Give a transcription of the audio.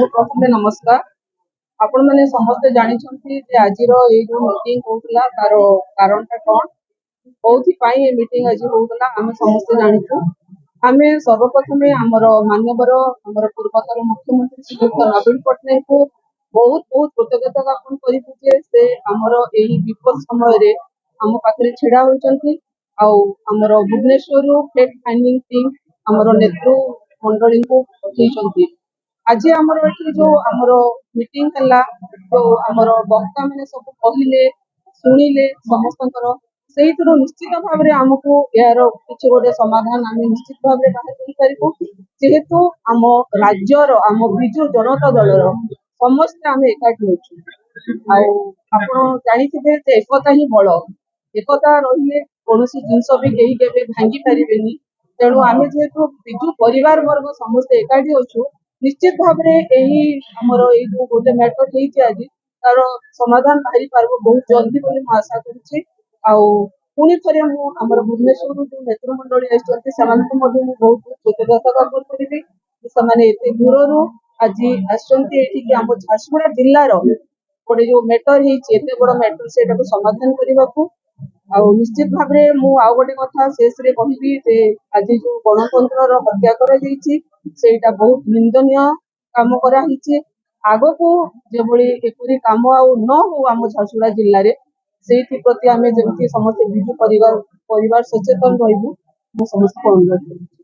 प्रथम नमस्कार। आपण मैंने समस्ते जानी आज जो मीटिंग होता तार कारण कौन कौन मीटिंग आज होता आम समस्ते जाचु। आम सर्वप्रथमे आमर मानवर आमर पूर्वतन मुख्यमंत्री श्री नवीन पट्टनायक को बहुत बहुत कृतज्ञता ज्ञापन करुचे से आमर यही विपद समय आम पाखे ढड़ा होती आमर भुवनेश्वर फ्लैट फाइंडिंग टीम आमर नेतृ मंडली को पठे। आज आमर ये जो आमर मीटिंग है जो आमर वक्ता मैंने सब कहले शुणिले समस्त से निश्चित भाव में आमको यार किसी गोटे समाधान आम निश्चित भाव में बाहर पारू जेहेतु आम राज्यर आम विजु जनता दल समस्ते आम एकाठी होती जानी एकता ही बल एकता रही कौन जिनस भी कहीं के भांगी पारे तेणु आम जेहेतु विजु परिवार वर्ग समस्ते एकाठी अच्छु निश्चित भाव में आमर जो गोटे मैटर होती आज तार समाधान बाहरी पार बहुत जल्दी बोली आशा करुँची थे आमर भुवनेश्वर जो नेतृमंडली आसती बहुत बहुत कृतज्ञता ज्ञापन करी से दूर आज आम झारसुगुड़ा जिलार गोटे जो मैटर होते बड़ मैटर से समाधान करने को निश्चित भाव में मुझे गोटे कथा शेष कहि आज जो गणतंत्र हत्या करा बहुत निंदनीय काम कराई आग को जो एपरी कम न हो आम झारसुगुड़ा जिले में से प्रति आम जमी समस्त विजु परिवार सचेतन रही समस्त अनुरोध।